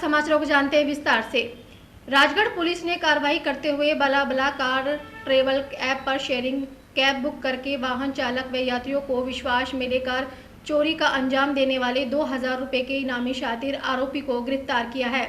समाचारों को जानते हैं विस्तार से। राजगढ़ पुलिस ने कार्रवाई करते हुए बला कार ट्रेवल ऐप पर शेयरिंग कैब बुक करके वाहन चालक व यात्रियों को विश्वास में लेकर चोरी का अंजाम देने वाले 2000 रुपए के इनामी शातिर आरोपी को गिरफ्तार किया है।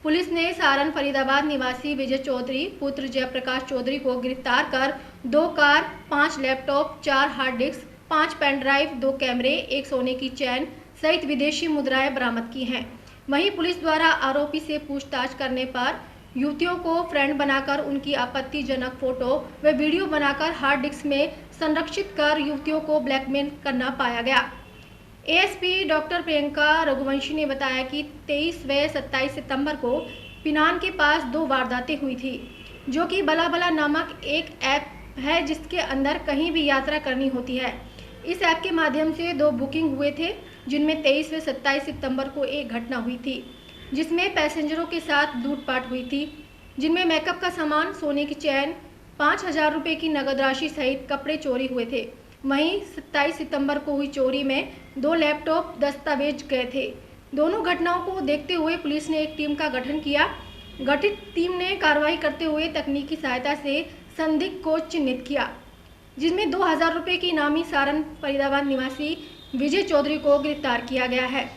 पुलिस ने सारण फरीदाबाद निवासी विजय चौधरी पुत्र जयप्रकाश चौधरी को गिरफ्तार कर 2 car, 5 laptop, 4 hard disk, 5 pen drive, 2 कैमरे, 1 सोने की चैन सहित विदेशी मुद्राएं बरामद की हैं। वहीं पुलिस द्वारा आरोपी से पूछताछ करने पर युवतियों को फ्रेंड बनाकर उनकी आपत्तिजनक फोटो व वीडियो बनाकर हार्ड डिस्क में संरक्षित कर युवतियों को ब्लैकमेल करना पाया गया। एएसपी डॉक्टर प्रियंका रघुवंशी ने बताया कि 23 व 27 सितंबर को पिनान के पास 2 वारदातें हुई थी, जो कि बला नामक एक ऐप है जिसके अंदर कहीं भी यात्रा करनी होती है। इस ऐप के माध्यम से 2 बुकिंग हुए थे, जिनमें 23 व 27 सितंबर को एक घटना हुई थी जिसमें पैसेंजरों के साथ लूटपाट हुई थी, जिनमें मेकअप का सामान, सोने की चैन, 5000 रुपये की नगद राशि सहित कपड़े चोरी हुए थे। वहीं 27 सितंबर को हुई चोरी में 2 लैपटॉप दस्तावेज गए थे। दोनों घटनाओं को देखते हुए पुलिस ने एक टीम का गठन किया। गठित टीम ने कार्रवाई करते हुए तकनीकी सहायता से संदिग्ध को चिन्हित किया, जिसमें 2000 रुपये की इनामी सारण फरीदाबाद निवासी विजय चौधरी को गिरफ्तार किया गया है।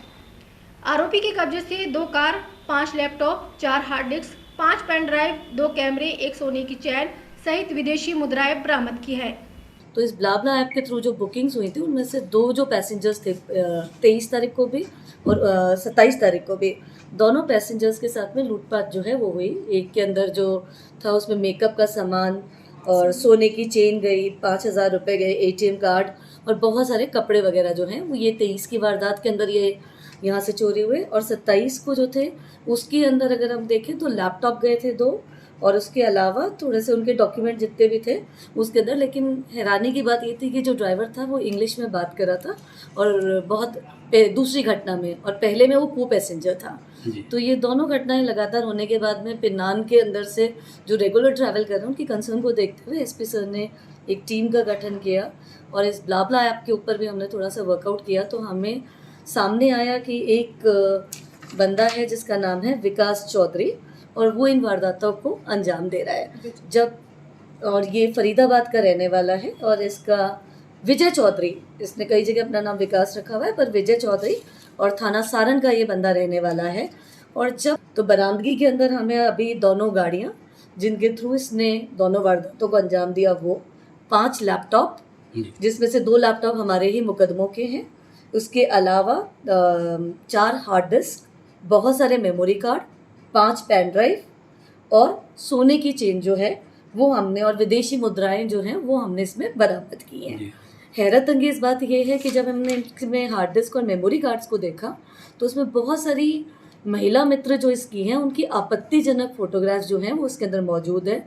आरोपी के कब्जे से 2 car, 5 laptop, 4 hard disk, 5 pen drive, 2 कैमरे, 1 सोने की चैन सहित विदेशी मुद्राएं बरामद की है। तो इस ब्लाबला ऐप के थ्रू जो बुकिंग्स हुई थी उनमें से 2 जो पैसेंजर्स थे 23 तारीख को भी और 27 तारीख को भी, दोनों पैसेंजर्स के साथ में लूटपाट जो है वो हुई। एक के अंदर जो था उसमें मेकअप का सामान और सोने की चेन गई, 5000 रुपये गए, ATM कार्ड और बहुत सारे कपड़े वगैरह जो हैं वो ये 23 की वारदात के अंदर ये यहाँ से चोरी हुए। और 27 को जो थे उसके अंदर अगर हम देखें तो लैपटॉप गए थे 2 और उसके अलावा थोड़े से उनके डॉक्यूमेंट जितने भी थे उसके अंदर। लेकिन हैरानी की बात ये थी कि जो ड्राइवर था वो इंग्लिश में बात कर रहा था और बहुत दूसरी घटना में, और पहले में वो को पैसेंजर था। तो ये दोनों घटनाएं लगातार होने के बाद में पिनान के अंदर से जो रेगुलर ट्रैवल कर रहे हैं उनकी कंसर्न को देखते हुए एसपी सर ने एक टीम का गठन किया और इस ब्लाबला ऐप के ऊपर भी हमने थोड़ा सा वर्कआउट किया। तो हमें सामने आया कि एक बंदा है जिसका नाम है विकास चौधरी और वो इन वारदातों को अंजाम दे रहा है। और ये फरीदाबाद का रहने वाला है और इसका विजय चौधरी, इसने कई जगह अपना नाम विकास रखा हुआ है पर विजय चौधरी और थाना सारण का ये बंदा रहने वाला है। और जब तो बरामदगी के अंदर हमें अभी दोनों गाड़ियाँ जिनके थ्रू इसने दोनों वारदातों को अंजाम दिया, वो 5 लैपटॉप जिसमें से 2 लैपटॉप हमारे ही मुकदमों के हैं, उसके अलावा 4 हार्ड डिस्क, बहुत सारे मेमोरी कार्ड, 5 पेन ड्राइव और सोने की चेन जो है वो हमने, और विदेशी मुद्राएं जो हैं वो हमने इसमें बरामद की हैं। हैरत अंगेज़ बात यह है कि जब हमने इसमें हार्ड डिस्क और मेमोरी कार्ड्स को देखा तो उसमें बहुत सारी महिला मित्र जो इसकी हैं उनकी आपत्तिजनक फोटोग्राफ्स जो हैं वो इसके अंदर मौजूद है।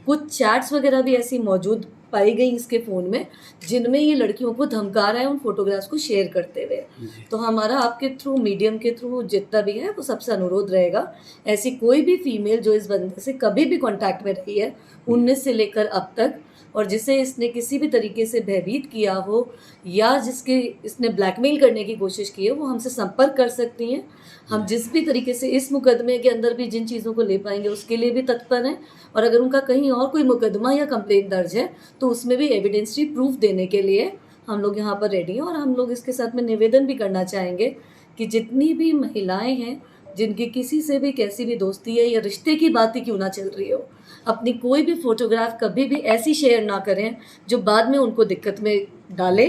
कुछ चैट्स वगैरह भी ऐसी मौजूद पाई गई इसके फ़ोन में जिनमें ये लड़कियों को धमका रहा है उन फोटोग्राफ्स को शेयर करते हुए। तो हमारा आपके थ्रू, मीडियम के थ्रू जितना भी है वो सबसे अनुरोध रहेगा, ऐसी कोई भी फीमेल जो इस बंदे से कभी भी कांटेक्ट में रही है 19 से लेकर अब तक और जिसे इसने किसी भी तरीके से भयभीत किया हो या जिसके इसने ब्लैकमेल करने की कोशिश की है, वो हमसे संपर्क कर सकती हैं। हम जिस भी तरीके से इस मुकदमे के अंदर भी जिन चीज़ों को ले पाएंगे उसके लिए भी तत्पर हैं, और अगर उनका कहीं और कोई मुकदमा या कंप्लेंट दर्ज है तो उसमें भी एविडेंसरी प्रूफ देने के लिए हम लोग यहाँ पर रेडी हैं। और हम लोग इसके साथ में निवेदन भी करना चाहेंगे कि जितनी भी महिलाएं हैं जिनकी किसी से भी कैसी भी दोस्ती है या रिश्ते की बात ही क्यों ना चल रही हो, अपनी कोई भी फोटोग्राफ कभी भी ऐसी शेयर ना करें जो बाद में उनको दिक्कत में डाले।